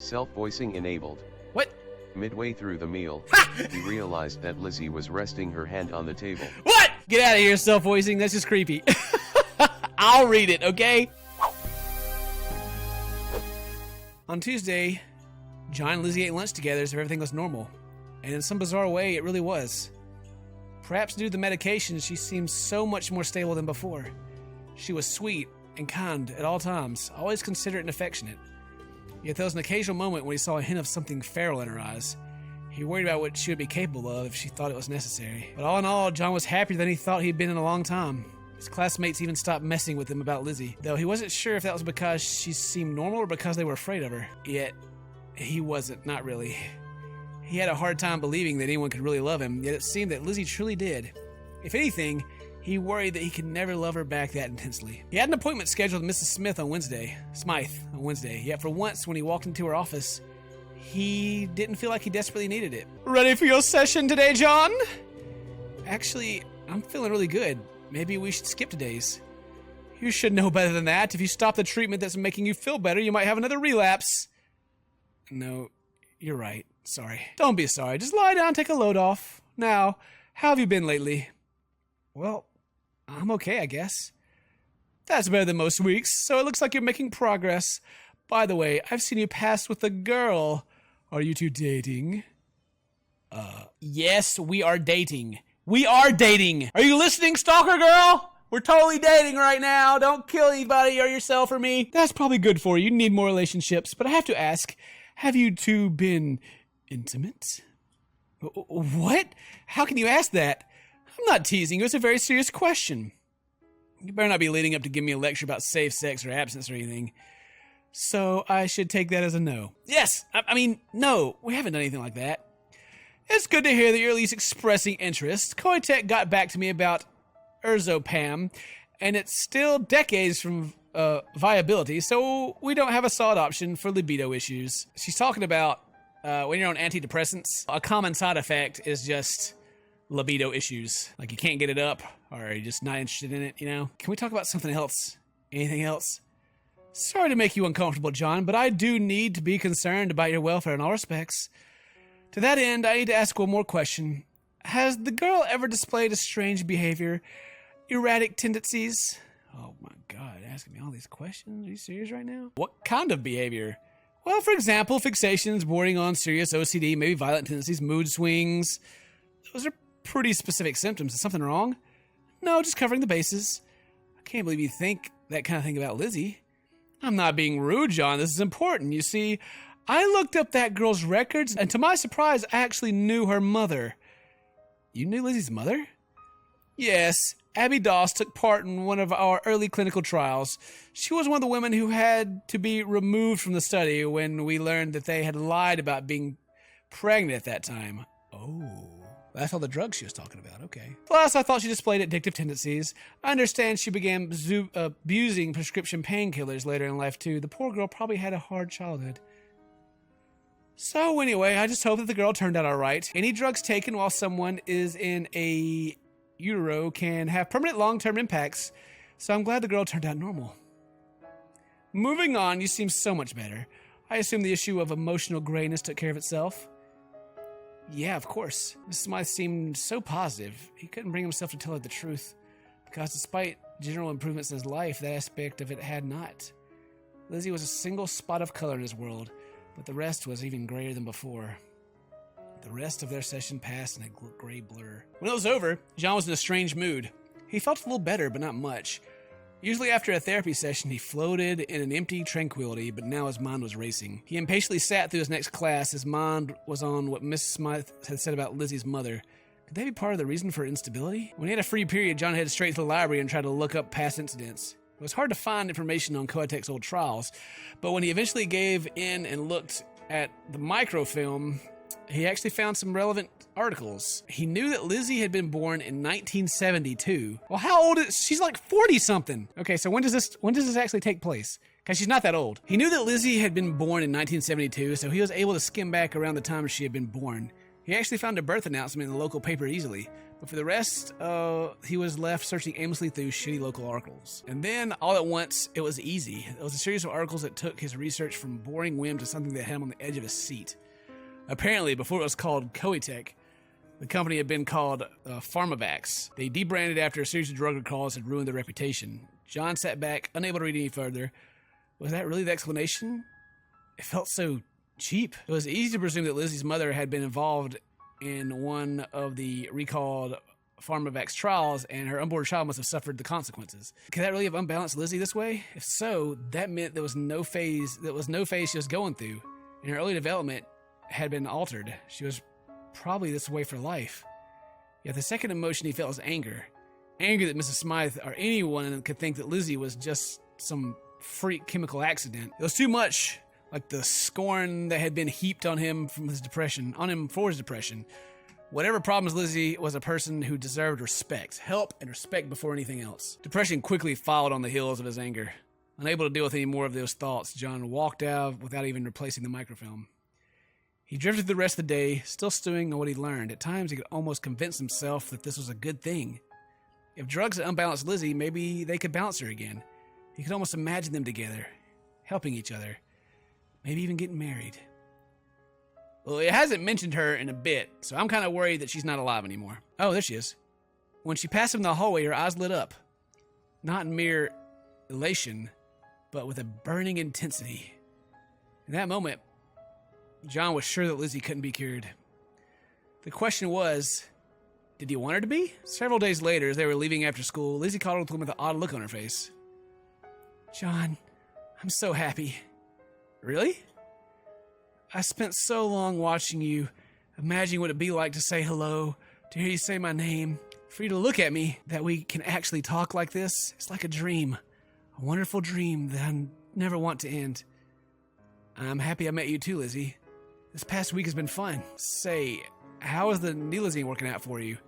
Self-voicing enabled. What? Midway through the meal, he realized that Lizzie was resting her hand on the table. What? Get out of here, self-voicing. That's just creepy. I'll read it, okay? On Tuesday, John and Lizzie ate lunch together as if everything was normal. And in some bizarre way, it really was. Perhaps due to the medication, she seemed so much more stable than before. She was sweet and kind at all times, always considerate and affectionate. Yet there was an occasional moment when he saw a hint of something feral in her eyes. He worried about what she would be capable of if she thought it was necessary. But all in all, John was happier than he thought he'd been in a long time. His classmates even stopped messing with him about Lizzie, though he wasn't sure if that was because she seemed normal or because they were afraid of her. Yet, he wasn't, not really. He had a hard time believing that anyone could really love him, yet it seemed that Lizzie truly did. If anything, he worried that he could never love her back that intensely. He had an appointment scheduled with Mrs. Smythe on Wednesday, yet for once when he walked into her office, he didn't feel like he desperately needed it. Ready for your session today, John? Actually, I'm feeling really good. Maybe we should skip today's. You should know better than that. If you stop the treatment that's making you feel better, you might have another relapse. No, you're right. Sorry. Don't be sorry. Just lie down, take a load off. Now, how have you been lately? Well, I'm okay, I guess. That's better than most weeks, so it looks like you're making progress. By the way, I've seen you pass with a girl. Are you two dating? Yes, we are dating. We are dating. Are you listening, stalker girl? We're totally dating right now. Don't kill anybody or yourself or me. That's probably good for you. You need more relationships. But I have to ask, have you two been intimate? What? How can you ask that? I'm not teasing you. It's a very serious question. You better not be leading up to give me a lecture about safe sex or abstinence or anything. So I should take that as a no. Yes. I mean, no. We haven't done anything like that. It's good to hear that you're at least expressing interest. Koitek got back to me about Erzopam, and it's still decades from viability, so we don't have a solid option for libido issues. She's talking about when you're on antidepressants, a common side effect is just libido issues. Like you can't get it up, or you're just not interested in it, you know? Can we talk about something else? Anything else? Sorry to make you uncomfortable, John, but I do need to be concerned about your welfare in all respects. To that end, I need to ask one more question. Has the girl ever displayed a strange behavior, erratic tendencies? Oh my God, asking me all these questions? Are you serious right now? What kind of behavior? Well, for example, fixations bordering on serious OCD, maybe violent tendencies, mood swings. Those are pretty specific symptoms. Is something wrong? No, just covering the bases. I can't believe you think that kind of thing about Lizzie. I'm not being rude, John. This is important. You see, I looked up that girl's records, and to my surprise, I actually knew her mother. You knew Lizzie's mother? Yes, Abby Doss took part in one of our early clinical trials. She was one of the women who had to be removed from the study when we learned that they had lied about being pregnant at that time. Oh, that's all the drugs she was talking about, okay. Plus, I thought she displayed addictive tendencies. I understand she began abusing prescription painkillers later in life, too. The poor girl probably had a hard childhood. So anyway, I just hope that the girl turned out all right. Any drugs taken while someone is in a utero can have permanent long-term impacts, so I'm glad the girl turned out normal. Moving on, you seem so much better. I assume the issue of emotional grayness took care of itself. Yeah, of course. Mr. Smythe seemed so positive. He couldn't bring himself to tell her the truth, because despite general improvements in his life, that aspect of it had not. Lizzie was a single spot of color in his world, but the rest was even grayer than before. The rest of their session passed in a gray blur. When it was over, John was in a strange mood. He felt a little better, but not much. Usually after a therapy session, he floated in an empty tranquility, but now his mind was racing. He impatiently sat through his next class. His mind was on what Mrs. Smythe had said about Lizzie's mother. Could that be part of the reason for instability? When he had a free period, John headed straight to the library and tried to look up past incidents. It was hard to find information on Koitek's old trials, but when he eventually gave in and looked at the microfilm, he actually found some relevant articles. He knew that Lizzie had been born in 1972. Well, how old is she's like 40-something. Okay, so when does this actually take place? Because she's not that old. He knew that Lizzie had been born in 1972, so he was able to skim back around the time she had been born. He actually found a birth announcement in the local paper easily, but for the rest, he was left searching aimlessly through shitty local articles. And then, all at once, it was easy. It was a series of articles that took his research from boring whim to something that had him on the edge of his seat. Apparently, before it was called Coetech, the company had been called Pharmavax. They debranded after a series of drug recalls had ruined their reputation. John sat back, unable to read any further. Was that really the explanation? It felt so cheap. It was easy to presume that Lizzie's mother had been involved in one of the recalled Pharmavax trials, and her unborn child must have suffered the consequences. Could that really have unbalanced Lizzie this way? If so, that meant there was no phase she was going through, and her early development had been altered. She was probably this way for life. Yet the second emotion he felt was anger. Anger that Mrs. Smythe or anyone could think that Lizzie was just some freak chemical accident. It was too much. Like the scorn that had been heaped on him for his depression. Whatever problems, Lizzie was a person who deserved respect, help, and respect before anything else. Depression quickly followed on the heels of his anger. Unable to deal with any more of those thoughts, John walked out without even replacing the microfilm. He drifted the rest of the day, still stewing on what he'd learned. At times, he could almost convince himself that this was a good thing. If drugs had unbalanced Lizzie, maybe they could balance her again. He could almost imagine them together, helping each other. Maybe even getting married. Well, it hasn't mentioned her in a bit, so I'm kind of worried that she's not alive anymore. Oh, there she is. When she passed him in the hallway, her eyes lit up. Not in mere elation, but with a burning intensity. In that moment, John was sure that Lizzie couldn't be cured. The question was, did he want her to be? Several days later, as they were leaving after school, Lizzie called him with an odd look on her face. John, I'm so happy. Really? I spent so long watching you, imagining what it'd be like to say hello, to hear you say my name, for you to look at me, that we can actually talk like this. It's like a dream, a wonderful dream that I never want to end. I'm happy I met you too, Lizzie. This past week has been fun. Say, how is the Nilazine working out for you?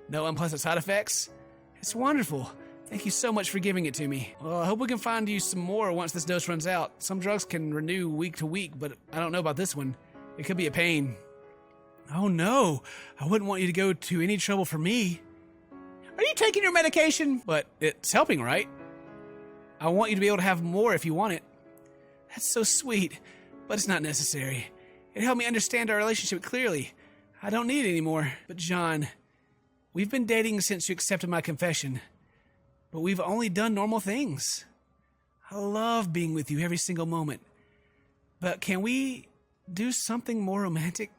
No unpleasant side effects? It's wonderful. Thank you so much for giving it to me. Well, I hope we can find you some more once this dose runs out. Some drugs can renew week to week, but I don't know about this one. It could be a pain. Oh no, I wouldn't want you to go to any trouble for me. Are you taking your medication? But it's helping, right? I want you to be able to have more if you want it. That's so sweet, but it's not necessary. It helped me understand our relationship clearly. I don't need it anymore. But John, we've been dating since you accepted my confession. But we've only done normal things. I love being with you every single moment. But can we do something more romantic?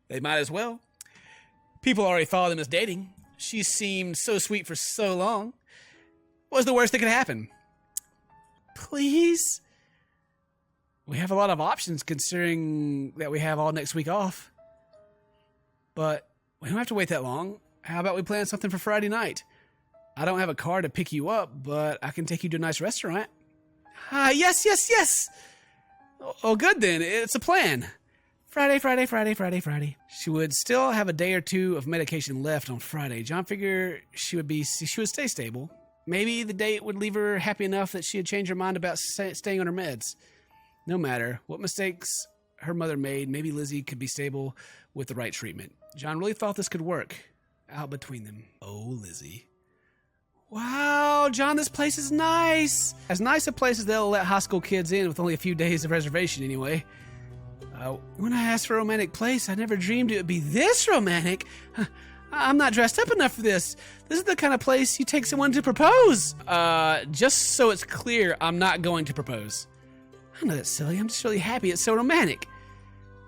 They might as well. People already thought of them as dating. She seemed so sweet for so long. What was the worst that could happen? Please? We have a lot of options considering that we have all next week off. But we don't have to wait that long. How about we plan something for Friday night? I don't have a car to pick you up, but I can take you to a nice restaurant. Yes. Oh, good then. It's a plan. Friday. She would still have a day or two of medication left on Friday. John figured she would stay stable. Maybe the date would leave her happy enough that she had changed her mind about staying on her meds. No matter what mistakes her mother made, maybe Lizzie could be stable with the right treatment. John really thought this could work out between them. Oh, Lizzie. Wow, John, this place is nice. As nice a place as they'll let high school kids in with only a few days of reservation anyway. When I asked for a romantic place, I never dreamed it would be this romantic. I'm not dressed up enough for this. This is the kind of place you take someone to propose. Just so it's clear, I'm not going to propose. I know that's silly. I'm just really happy it's so romantic.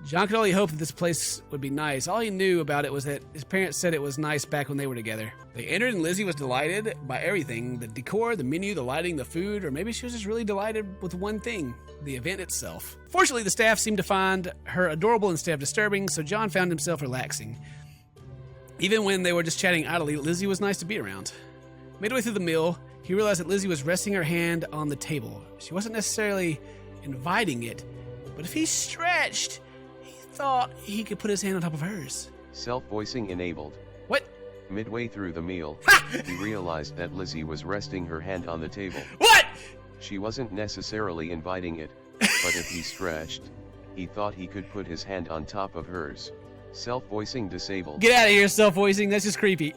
John could only hope that this place would be nice. All he knew about it was that his parents said it was nice back when they were together. They entered and Lizzie was delighted by everything. The decor, the menu, the lighting, the food, or maybe she was just really delighted with one thing, the event itself. Fortunately, the staff seemed to find her adorable instead of disturbing, so John found himself relaxing. Even when they were just chatting idly, Lizzie was nice to be around. Midway through the meal, he realized that Lizzie was resting her hand on the table. She wasn't necessarily inviting it, but if he stretched, he thought he could put his hand on top of hers. Self-voicing enabled. What? Midway through the meal, he realized that Lizzie was resting her hand on the table. What? She wasn't necessarily inviting it, but if he stretched, he thought he could put his hand on top of hers. Self-voicing disabled. Get out of here, self-voicing. That's just creepy.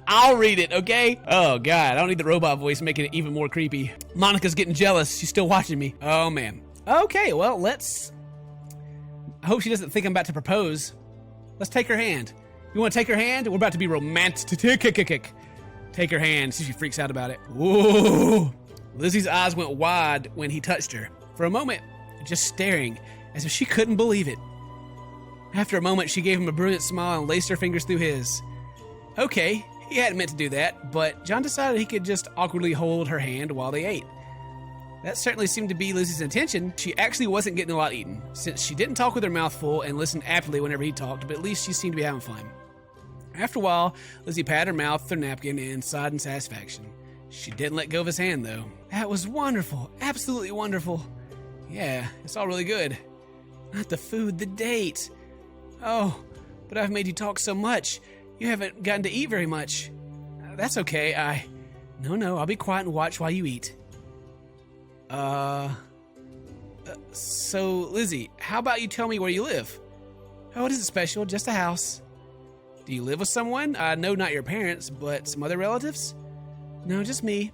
I'll read it, okay? Oh, God. I don't need the robot voice making it even more creepy. Monica's getting jealous. She's still watching me. Oh, man. Okay, well, let's... I hope she doesn't think I'm about to propose. Let's take her hand. You want to take her hand? We're about to be romantic. Take her hand. See if she freaks out about it. Whoa. Lizzie's eyes went wide when he touched her. For a moment, just staring, as if she couldn't believe it. After a moment, she gave him a brilliant smile and laced her fingers through his. Okay, he hadn't meant to do that, but John decided he could just awkwardly hold her hand while they ate. That certainly seemed to be Lizzie's intention. She actually wasn't getting a lot eaten, since she didn't talk with her mouth full and listened aptly whenever he talked, but at least she seemed to be having fun. After a while, Lizzie patted her mouth with her napkin and sighed in satisfaction. She didn't let go of his hand, though. That was wonderful. Absolutely wonderful. Yeah, it's all really good. Not the food, the date. Oh, but I've made you talk so much. You haven't gotten to eat very much. That's okay, No, I'll be quiet and watch while you eat. So, Lizzie, how about you tell me where you live? Oh, it isn't special, just a house. Do you live with someone? I know not your parents, but some other relatives? No, just me.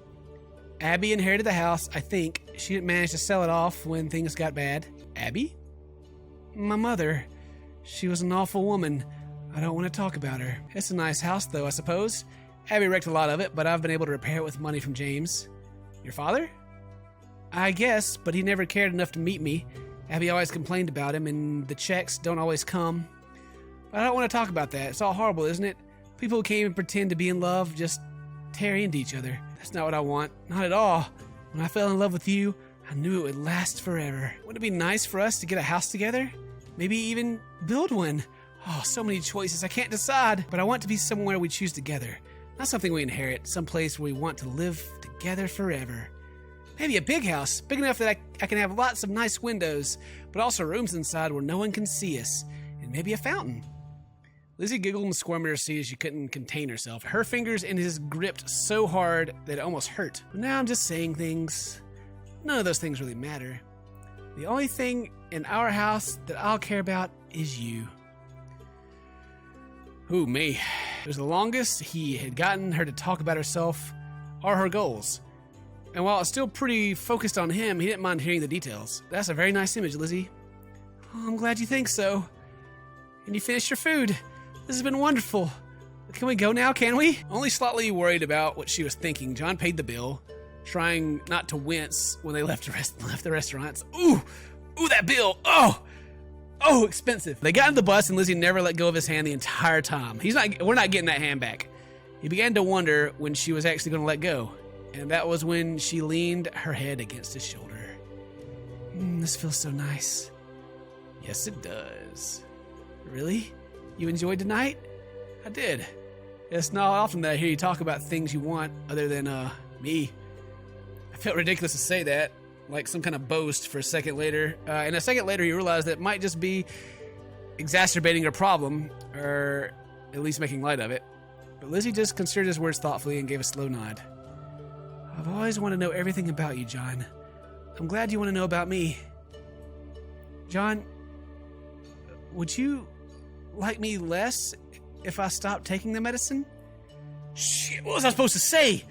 Abby inherited the house, I think. She didn't manage to sell it off when things got bad. Abby? My mother. She was an awful woman. I don't want to talk about her. It's a nice house, though, I suppose. Abby wrecked a lot of it, but I've been able to repair it with money from James. Your father? I guess, but he never cared enough to meet me. Abby always complained about him, and the checks don't always come. But I don't want to talk about that. It's all horrible, isn't it? People who can't even pretend to be in love just tear into each other. That's not what I want. Not at all. When I fell in love with you, I knew it would last forever. Wouldn't it be nice for us to get a house together? Maybe even build one? Oh, so many choices. I can't decide. But I want to be somewhere we choose together. Not something we inherit. Someplace where we want to live together forever. Maybe a big house, big enough that I can have lots of nice windows, but also rooms inside where no one can see us, and maybe a fountain. Lizzie giggled and squirmed in her seat as she couldn't contain herself. Her fingers in his gripped so hard that it almost hurt. But now I'm just saying things. None of those things really matter. The only thing in our house that I'll care about is you. Ooh, me. It was the longest he had gotten her to talk about herself or her goals. And while it's still pretty focused on him, he didn't mind hearing the details. That's a very nice image, Lizzie. Oh, I'm glad you think so. And you finished your food. This has been wonderful. Can we go now, can we? Only slightly worried about what she was thinking, John paid the bill, trying not to wince when they left the restaurants. Ooh, that bill. Oh, expensive. They got into the bus and Lizzie never let go of his hand the entire time. We're not getting that hand back. He began to wonder when she was actually going to let go. And that was when she leaned her head against his shoulder. This feels so nice. Yes, it does. Really? You enjoyed tonight? I did. It's not often that I hear you talk about things you want other than, me. I felt ridiculous to say that, like some kind of boast for a second later. And a second later, he realized that it might just be exacerbating her problem, or at least making light of it. But Lizzie just considered his words thoughtfully and gave a slow nod. I've always wanted to know everything about you, John. I'm glad you want to know about me. John, would you like me less if I stopped taking the medicine? Shit, what was I supposed to say?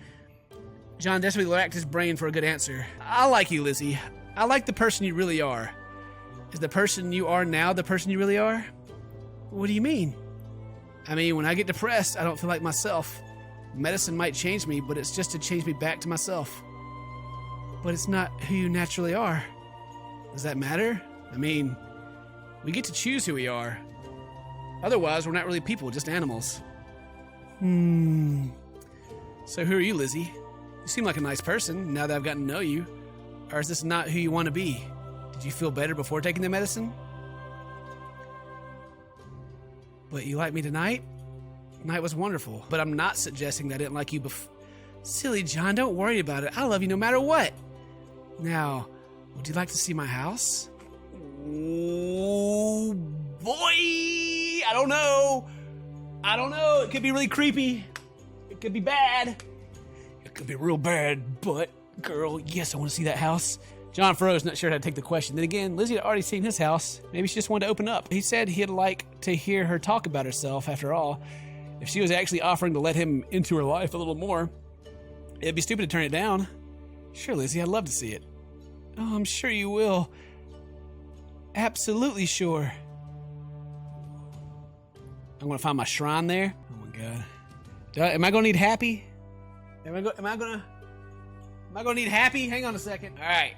John desperately racked his brain for a good answer. I like you, Lizzie. I like the person you really are. Is the person you are now the person you really are? What do you mean? I mean, when I get depressed, I don't feel like myself. Medicine might change me, but it's just to change me back to myself. But it's not who you naturally are. Does that matter? I mean, we get to choose who we are. Otherwise, we're not really people, just animals. So who are you, Lizzie? You seem like a nice person now that I've gotten to know you. Or is this not who you want to be? Did you feel better before taking the medicine? But you like me tonight? Tonight was wonderful, but I'm not suggesting that I didn't like you before. Silly John, don't worry about it. I love you no matter what. Now, would you like to see my house? Oh, boy! I don't know. It could be really creepy. It could be bad. It could be real bad, but, girl, yes, I want to see that house. John froze, not sure how to take the question. Then again, Lizzie had already seen his house. Maybe she just wanted to open up. He said he'd like to hear her talk about herself. After all, if she was actually offering to let him into her life a little more, it'd be stupid to turn it down. Sure, Lizzie, I'd love to see it. Oh, I'm sure you will. Absolutely sure. I'm going to find my shrine there. Oh my God. Am I going to need happy? Am I going to need happy? Hang on a second. All right.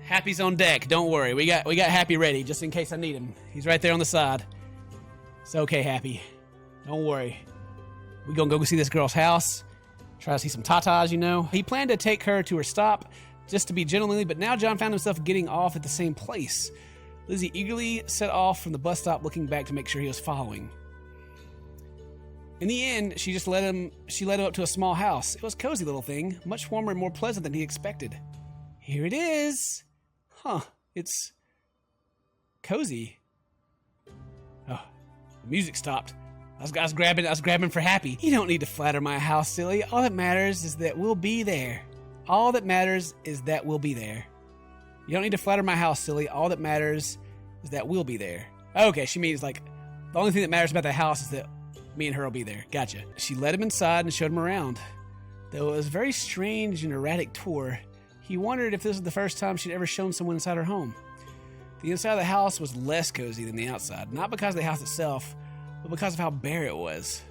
Happy's on deck. Don't worry. We got Happy ready just in case I need him. He's right there on the side. It's okay, Happy. Don't worry. We gonna go see this girl's house. Try to see some tatas, you know. He planned to take her to her stop just to be gentlemanly, but now John found himself getting off at the same place. Lizzie eagerly set off from the bus stop, looking back to make sure he was following. In the end, she led him up to a small house. It was a cozy little thing, much warmer and more pleasant than he expected. Here it is. Huh, it's cozy. Oh, the music stopped. I was grabbing for Happy. You don't need to flatter my house, silly. All that matters is that we'll be there. All that matters is that we'll be there. You don't need to flatter my house, silly. All that matters is that we'll be there. Okay, she means like, the only thing that matters about the house is that me and her will be there. Gotcha. She led him inside and showed him around. Though it was a very strange and erratic tour, he wondered if this was the first time she'd ever shown someone inside her home. The inside of the house was less cozy than the outside, not because of the house itself, but because of how bare it was.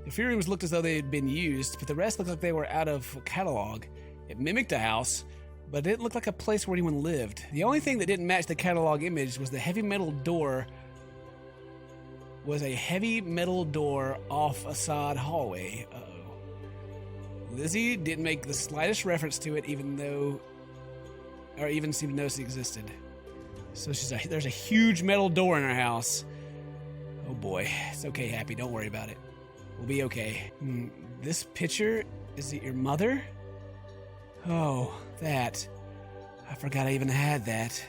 The few rooms looked as though they had been used, but the rest looked like they were out of a catalog. It mimicked a house, but it didn't look like a place where anyone lived. The only thing that didn't match the catalog image was the heavy metal door. Was a heavy metal door off a side hallway. Uh-oh. Lizzie didn't make the slightest reference to it, even seemed to notice it existed. So there's a huge metal door in our house. Oh boy, it's okay, Happy, don't worry about it. We'll be okay. This picture, is it your mother? Oh, that. I forgot I even had that.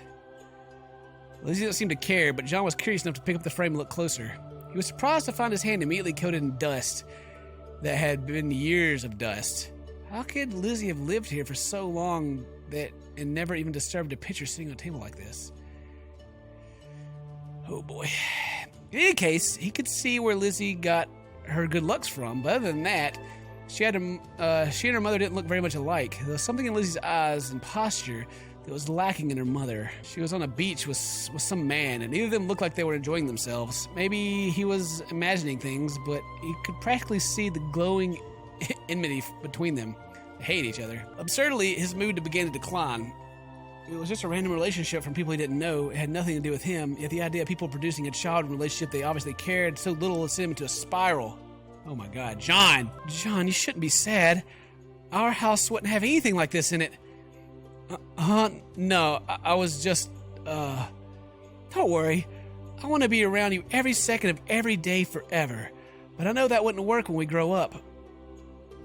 Lizzie didn't seem to care, but John was curious enough to pick up the frame and look closer. He was surprised to find his hand immediately coated in dust that had been years of dust. How could Lizzie have lived here for so long and never even disturbed a picture sitting on a table like this? Oh boy. In any case, he could see where Lizzie got her good looks from, but other than that, she and her mother didn't look very much alike. There was something in Lizzie's eyes and posture that was lacking in her mother. She was on a beach with some man, and neither of them looked like they were enjoying themselves. Maybe he was imagining things, but he could practically see the glowing enmity between them. They hated each other. Absurdly, his mood began to decline. It was just a random relationship from people he didn't know. It had nothing to do with him, yet the idea of people producing a child relationship they obviously cared so little sent him into a spiral. Oh my God, John, you shouldn't be sad. Our house wouldn't have anything like this in it. No, I was just, don't worry. I want to be around you every second of every day forever. But I know that wouldn't work when we grow up.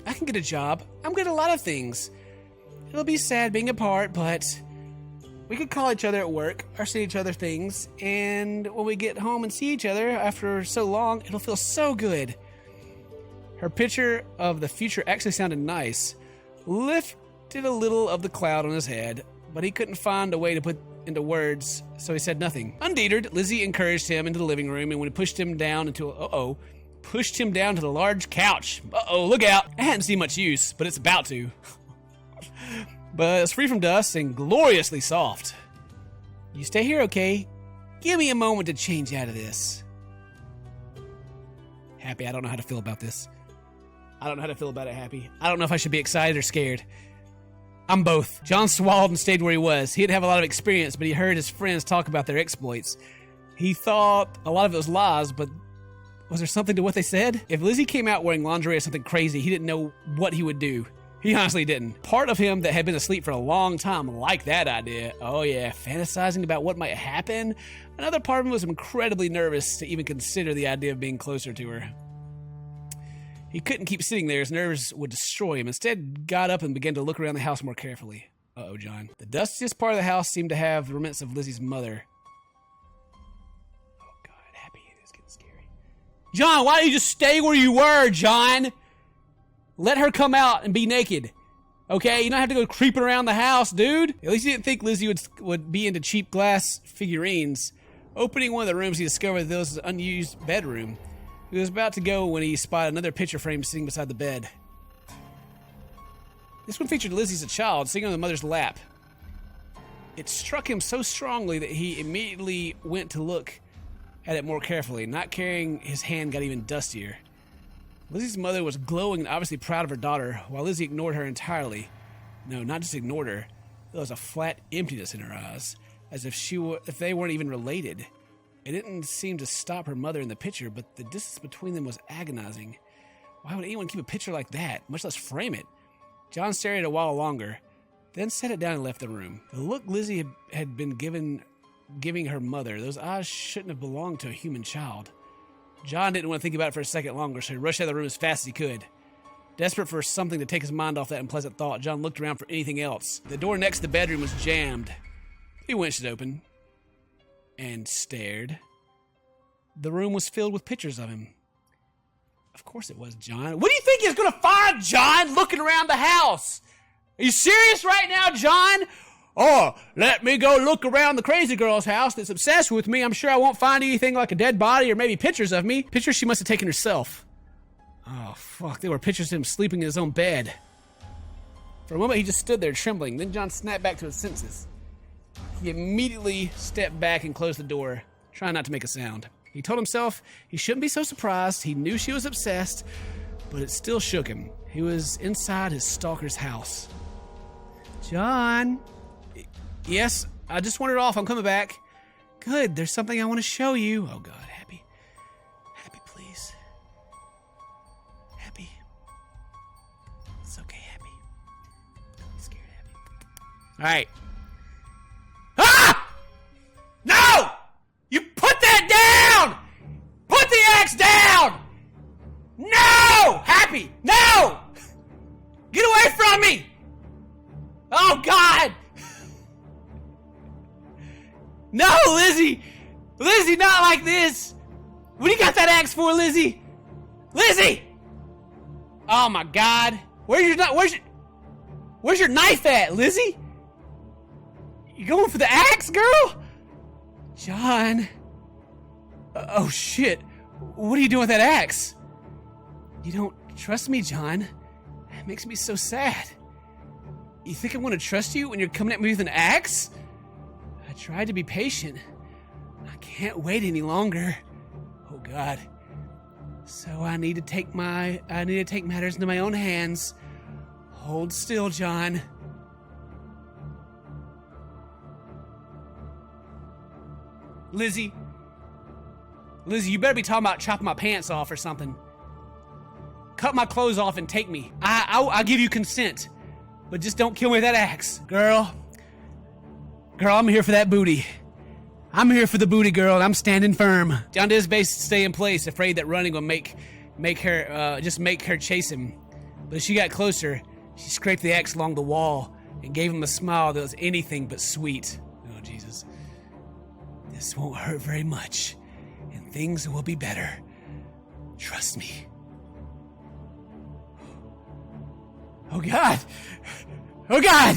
I can get a job. I'm good at a lot of things. It'll be sad being apart, but we could call each other at work or say each other things. And when we get home and see each other after so long, it'll feel so good. Her picture of the future actually sounded nice. Lifted a little of the cloud on his head, but he couldn't find a way to put into words, so he said nothing. Undeterred, Lizzie encouraged him into the living room, and when he pushed him down to the large couch. Look out. It hadn't seen much use, but it's about to. But it's free from dust and gloriously soft. You stay here, okay? Give me a moment to change out of this. Happy, I don't know how to feel about this. I don't know how to feel about it, Happy. I don't know if I should be excited or scared. I'm both. John swallowed and stayed where he was. He didn't have a lot of experience, but he heard his friends talk about their exploits. He thought a lot of it was lies, but was there something to what they said? If Lizzie came out wearing lingerie or something crazy, he didn't know what he would do. He honestly didn't. Part of him that had been asleep for a long time liked that idea. Oh yeah, fantasizing about what might happen. Another part of him was incredibly nervous to even consider the idea of being closer to her. He couldn't keep sitting there. His nerves would destroy him. Instead, got up and began to look around the house more carefully. Uh-oh, John. The dustiest part of the house seemed to have the remnants of Lizzie's mother. Oh, God. Happy. It's getting scary. John, why don't you just stay where you were, John? Let her come out and be naked. Okay, you don't have to go creeping around the house, dude. At least he didn't think Lizzie would be into cheap glass figurines. Opening one of the rooms, he discovered that there was an unused bedroom. He was about to go when he spotted another picture frame sitting beside the bed. This one featured Lizzie as a child, sitting on the mother's lap. It struck him so strongly that he immediately went to look at it more carefully. Not caring, his hand got even dustier. Lizzie's mother was glowing and obviously proud of her daughter, while Lizzie ignored her entirely. No, not just ignored her. There was a flat emptiness in her eyes, as if they weren't even related. It didn't seem to stop her mother in the picture, but the distance between them was agonizing. Why would anyone keep a picture like that, much less frame it? John stared at it a while longer, then set it down and left the room. The look Lizzie had been giving her mother, those eyes shouldn't have belonged to a human child. John didn't want to think about it for a second longer, so he rushed out of the room as fast as he could. Desperate for something to take his mind off that unpleasant thought, John looked around for anything else. The door next to the bedroom was jammed. He winched it open and stared. The room was filled with pictures of him. Of course it was, John. What do you think he's going to find, John, looking around the house? Are you serious right now, John? Oh, let me go look around the crazy girl's house that's obsessed with me. I'm sure I won't find anything like a dead body or maybe pictures of me. Pictures she must have taken herself. Oh, fuck. They were pictures of him sleeping in his own bed. For a moment, he just stood there trembling. Then John snapped back to his senses. He immediately stepped back and closed the door, trying not to make a sound. He told himself he shouldn't be so surprised. He knew she was obsessed, but it still shook him. He was inside his stalker's house. John? Yes, I just wandered off. I'm coming back. Good, there's something I want to show you. Oh, God, Happy. Happy, please. Happy. It's okay, Happy. Don't be scared, Happy. All right. Ah! No! You put that down! Put the axe down! No! Happy! No! Get away from me! Oh, God! No, Lizzie! Lizzie, not like this! What do you got that axe for, Lizzie? Lizzie! Oh, my God. Where's your knife at, Lizzie? You going for the axe, girl? John. Oh, shit. What are you doing with that axe? You don't trust me, John. It makes me so sad. You think I'm going to trust you when you're coming at me with an axe? I tried to be patient. I can't wait any longer. Oh, God. So I need to take matters into my own hands. Hold still, John. Lizzie, you better be talking about chopping my pants off or something. Cut my clothes off and take me. I'll give you consent, but just don't kill me with that axe. Girl, I'm here for that booty. I'm here for the booty, girl, and I'm standing firm. John did his best to stay in place, afraid that running would make her chase him. But as she got closer, she scraped the axe along the wall and gave him a smile that was anything but sweet. Oh, Jesus. This won't hurt very much, and things will be better. Trust me. Oh, God. Oh, God.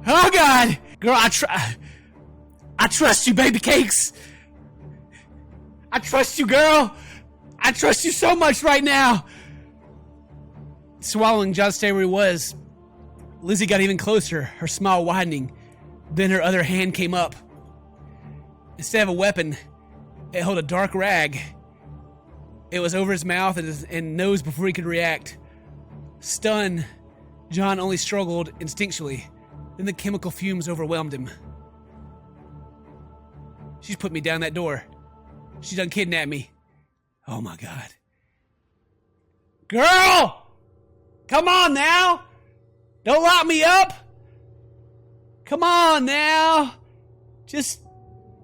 Oh, God. Girl, I trust you, baby cakes. I trust you, girl. I trust you so much right now. Swallowing, John stayed where he was. Lizzie got even closer, her smile widening. Then her other hand came up. Instead of a weapon, it held a dark rag. It was over his mouth and nose before he could react. Stunned, John only struggled instinctually. Then the chemical fumes overwhelmed him. She's put me down that door. She done kidnapped me. Oh, my God. Girl! Come on now! Don't lock me up! Come on now! Just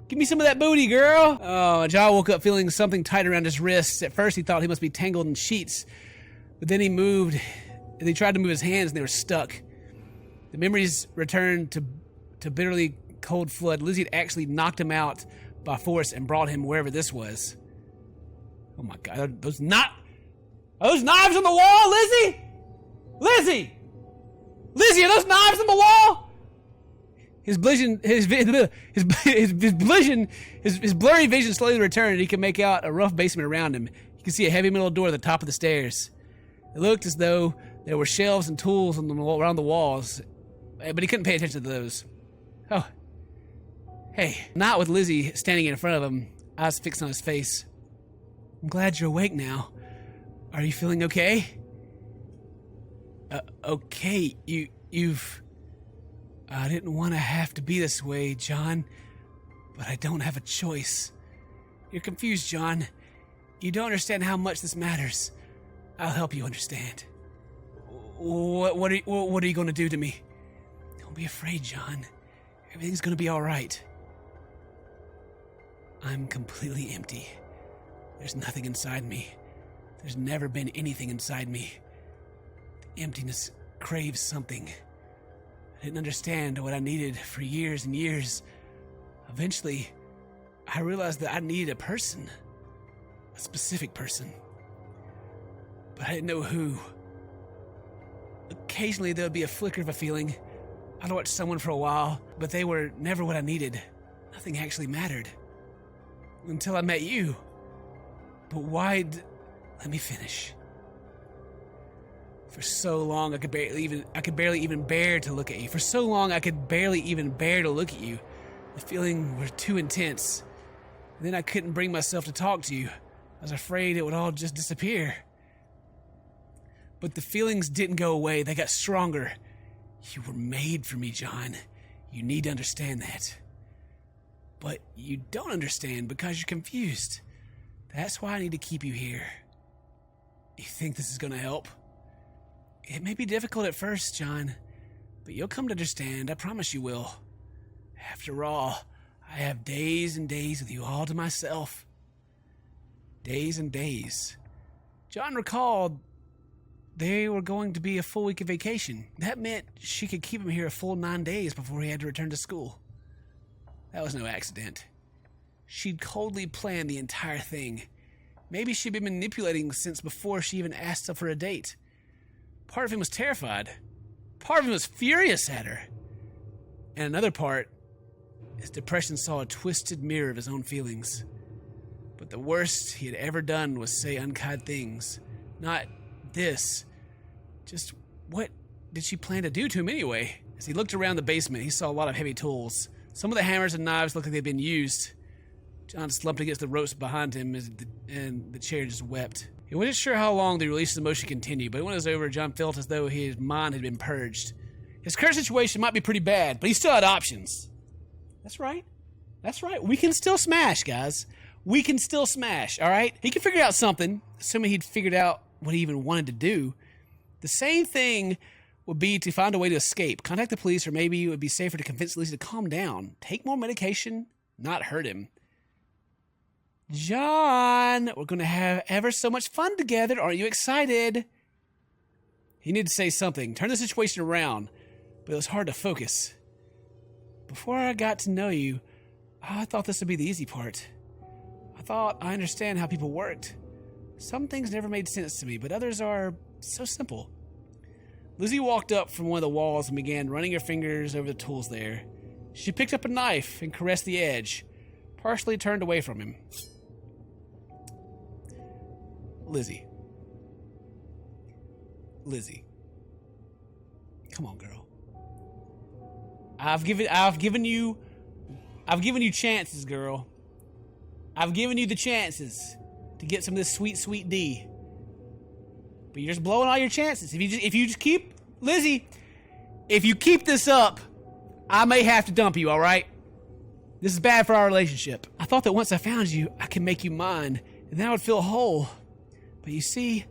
give me some of that booty, girl. Oh, John woke up feeling something tight around his wrists. At first, he thought he must be tangled in sheets. But then he tried to move his hands and they were stuck. The memories returned to bitterly cold flood. Lizzie had actually knocked him out by force and brought him wherever this was. Oh my God, are those knives on the wall, Lizzie? Lizzie! Lizzie, are those knives on the wall? His blurry vision slowly returned, and he could make out a rough basement around him. He could see a heavy metal door at the top of the stairs. It looked as though there were shelves and tools around the walls, but he couldn't pay attention to those. Oh. Hey, not with Lizzie standing in front of him, eyes fixed on his face. I'm glad you're awake now. Are you feeling okay? Okay, you've... I didn't want to have to be this way, John, but I don't have a choice. You're confused, John. You don't understand how much this matters. I'll help you understand. What are you going to do to me? Don't be afraid, John. Everything's going to be all right. I'm completely empty. There's nothing inside me. There's never been anything inside me. The emptiness craves something. I didn't understand what I needed for years and years. Eventually, I realized that I needed a person. A specific person. But I didn't know who. Occasionally, there would be a flicker of a feeling. I'd watch someone for a while, but they were never what I needed. Nothing actually mattered. Until I met you. But let me finish. For so long, I could barely even bear to look at you. For so long, I could barely even bear to look at you. The feeling was too intense. And then I couldn't bring myself to talk to you. I was afraid it would all just disappear. But the feelings didn't go away. They got stronger. You were made for me, John. You need to understand that. But you don't understand because you're confused. That's why I need to keep you here. You think this is going to help? It may be difficult at first, John, but you'll come to understand. I promise you will. After all, I have days and days with you all to myself. Days and days. John recalled they were going to be a full week of vacation. That meant she could keep him here a full 9 days before he had to return to school. That was no accident. She'd coldly planned the entire thing. Maybe she'd been manipulating since before she even asked her for a date. Part of him was terrified. Part of him was furious at her. And another part, his depression saw a twisted mirror of his own feelings. But the worst he had ever done was say unkind things. Not this. Just what did she plan to do to him anyway? As he looked around the basement, he saw a lot of heavy tools. Some of the hammers and knives looked like they'd been used. John slumped against the ropes behind him and the chair just wept. He wasn't sure how long the release of the motion continued, but when it was over, John felt as though his mind had been purged. His current situation might be pretty bad, but he still had options. That's right. That's right. We can still smash, guys. We can still smash, all right? He could figure out something, assuming he'd figured out what he even wanted to do. The same thing would be to find a way to escape, contact the police, or maybe it would be safer to convince Lizzie to calm down, take more medication, not hurt him. John, we're going to have ever so much fun together. Aren't you excited? He needed to say something, turn the situation around, but it was hard to focus. Before I got to know you, I thought this would be the easy part. I thought I understand how people worked. Some things never made sense to me, but others are so simple. Lizzie walked up from one of the walls and began running her fingers over the tools there. She picked up a knife and caressed the edge, partially turned away from him. Lizzie. Come on, girl. I've given you chances, girl. I've given you the chances to get some of this sweet, sweet D. But you're just blowing all your chances. If you just keep Lizzie, if you keep this up, I may have to dump you, all right? This is bad for our relationship. I thought that once I found you, I could make you mine, and then I would feel whole. But you see,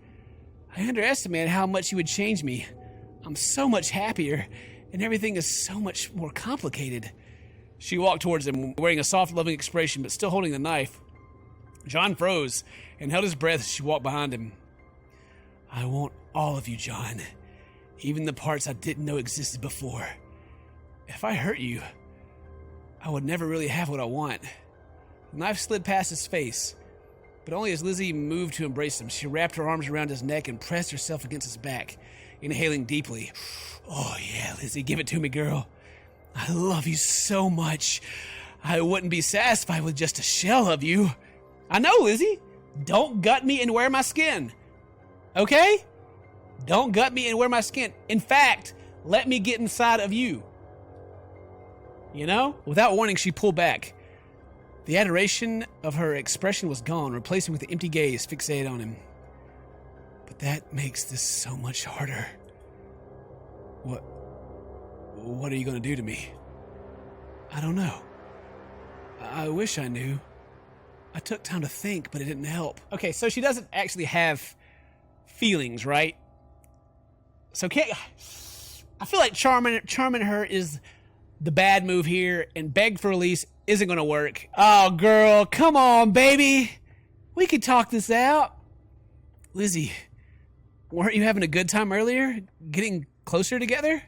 I underestimated how much you would change me. I'm so much happier, and everything is so much more complicated. She walked towards him, wearing a soft, loving expression, but still holding the knife. John froze and held his breath as she walked behind him. I want all of you, John. Even the parts I didn't know existed before. If I hurt you, I would never really have what I want. The knife slid past his face, but only as Lizzie moved to embrace him. She wrapped her arms around his neck and pressed herself against his back. inhaling deeply. Oh yeah, Lizzie, give it to me, girl. I love you so much. I wouldn't be satisfied with just a shell of you. I know, Lizzie. Don't gut me and wear my skin. Okay? Don't gut me and wear my skin. In fact, let me get inside of you. You know? Without warning, she pulled back. The adoration of her expression was gone, replacing with the empty gaze fixated on him. But that makes this so much harder. What are you going to do to me? I don't know. I wish I knew. I took time to think, but it didn't help. Okay, so she doesn't actually have feelings, right? So I feel like charming her is the bad move here, and beg for release isn't going to work. Oh, girl, come on, baby. We could talk this out. Lizzie, weren't you having a good time earlier? Getting closer together?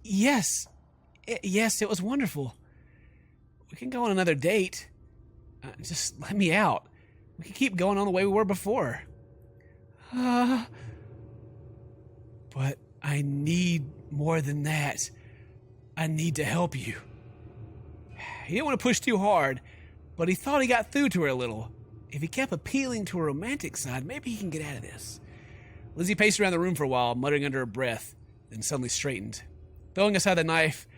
Yes. Yes, it was wonderful. We can go on another date. Just let me out. We can keep going on the way we were before. But I need more than that. I need to help you. He didn't want to push too hard, but he thought he got through to her a little. If he kept appealing to her romantic side, maybe he can get out of this. Lizzie paced around the room for a while, muttering under her breath, then suddenly straightened. Throwing aside the knife,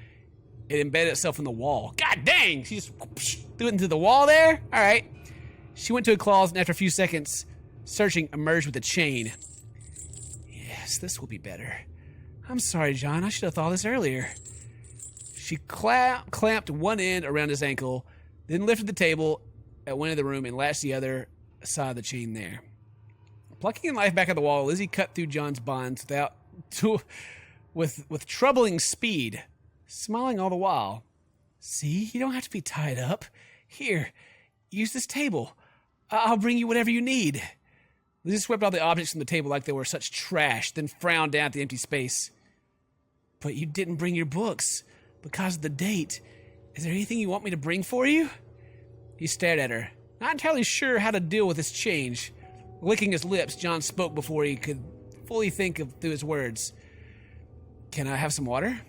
it embedded itself in the wall. God dang! She just threw it into the wall there? Alright. She went to a closet and after a few seconds, searching, emerged with a chain. Yes, this will be better. I'm sorry, John. I should have thought of this earlier. She clamped one end around his ankle, then lifted the table at one end of the room and latched the other side of the chain there. Plucking the knife back at the wall, Lizzie cut through John's bonds with troubling speed, smiling all the while. See, you don't have to be tied up. Here, use this table. I'll bring you whatever you need. Lizzie swept all the objects from the table like they were such trash, then frowned down at the empty space. But you didn't bring your books because of the date. Is there anything you want me to bring for you? He stared at her, not entirely sure how to deal with this change. Licking his lips, John spoke before he could fully think through his words. Can I have some water?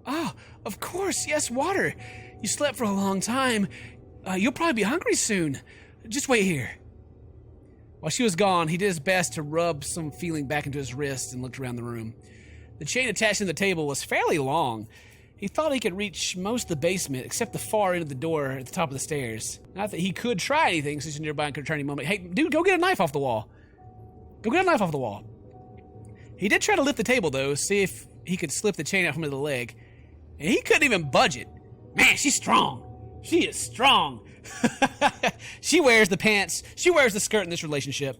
Oh, of course, yes, water. You slept for a long time. You'll probably be hungry soon. Just wait here. While she was gone, he did his best to rub some feeling back into his wrist and looked around the room. The chain attached to the table was fairly long. He thought he could reach most of the basement, except the far end of the door at the top of the stairs. Not that he could try anything, since he's nearby and could try any moment. Hey, dude, go get a knife off the wall. Go get a knife off the wall. He did try to lift the table, though, see if he could slip the chain out from under the leg. And he couldn't even budge it. Man, she's strong. She is strong. She wears the pants. She wears the skirt in this relationship.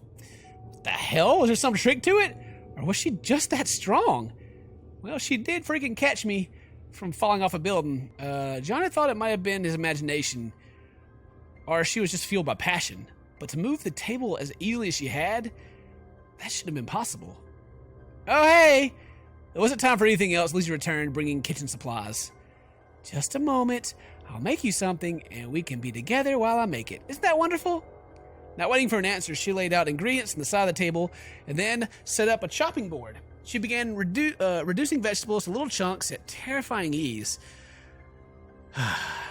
What the hell? Was there some trick to it? Or was she just that strong? Well, she did freaking catch me from falling off a building. Johnny thought it might have been his imagination, or she was just fueled by passion. But to move the table as easily as she had, that shouldn't have been possible. Oh, hey! It wasn't time for anything else. Lizzie returned, bringing kitchen supplies. Just a moment. I'll make you something, and we can be together while I make it. Isn't that wonderful? Not waiting for an answer, she laid out ingredients on the side of the table, and then set up a chopping board. She began reducing vegetables to little chunks at terrifying ease.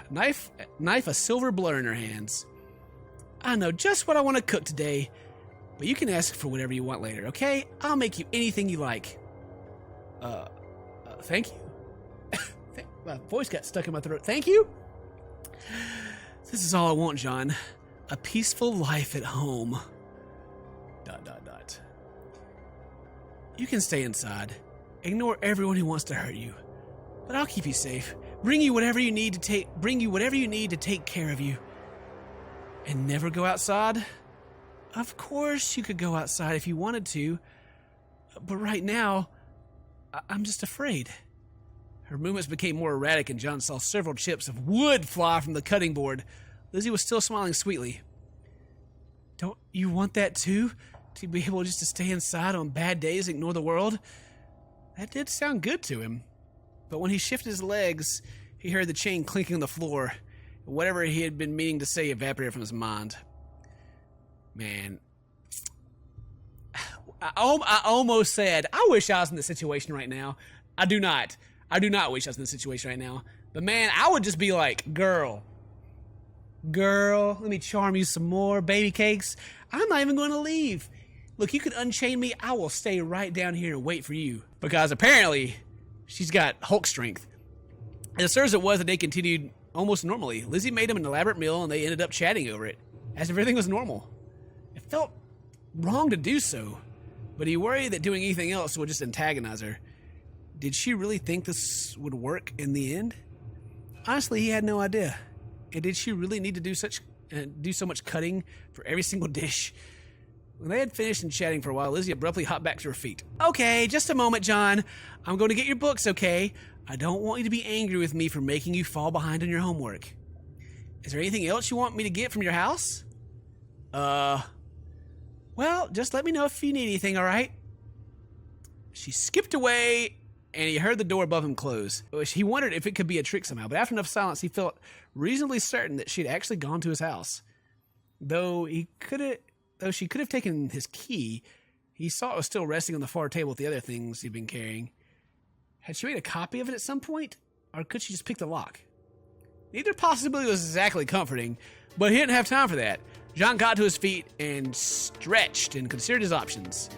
Knife a silver blur in her hands. I know just what I want to cook today, but you can ask for whatever you want later, okay? I'll make you anything you like. Thank you. My voice got stuck in my throat. Thank you? This is all I want, John. A peaceful life at home. ... You can stay inside. Ignore everyone who wants to hurt you. But I'll keep you safe. Bring you whatever you need to take care of you. And never go outside? Of course you could go outside if you wanted to. But right now, I'm just afraid. Her movements became more erratic and John saw several chips of wood fly from the cutting board. Lizzie was still smiling sweetly. Don't you want that too? To be able just to stay inside on bad days, ignore the world? That did sound good to him. But when he shifted his legs, he heard the chain clinking on the floor. Whatever he had been meaning to say evaporated from his mind. Man. I almost said, I wish I was in this situation right now. I do not. I do not wish I was in this situation right now. But man, I would just be like, girl, let me charm you some more baby cakes. I'm not even going to leave. Look, you can unchain me. I will stay right down here and wait for you. Because apparently, she's got Hulk strength. And as it was that they continued almost normally. Lizzie made him an elaborate meal and they ended up chatting over it, as if everything was normal. It felt wrong to do so, but he worried that doing anything else would just antagonize her. Did she really think this would work in the end? Honestly, he had no idea. And did she really need to do so much cutting for every single dish? When they had finished and chatting for a while, Lizzie abruptly hopped back to her feet. Okay, just a moment, John. I'm going to get your books, okay? I don't want you to be angry with me for making you fall behind on your homework. Is there anything else you want me to get from your house? Well, just let me know if you need anything, all right? She skipped away, and he heard the door above him close. He wondered if it could be a trick somehow, but after enough silence, he felt reasonably certain that she had actually gone to his house. Though she could have taken his key, he saw it was still resting on the far table with the other things he'd been carrying. Had she made a copy of it at some point, or could she just pick the lock? Neither possibility was exactly comforting, but he didn't have time for that. John got to his feet and stretched and considered his options.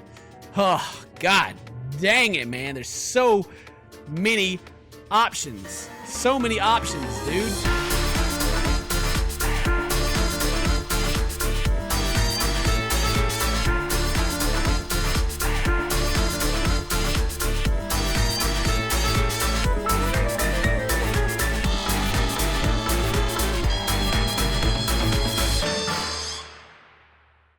Oh, God dang it, man. There's so many options. So many options, dude.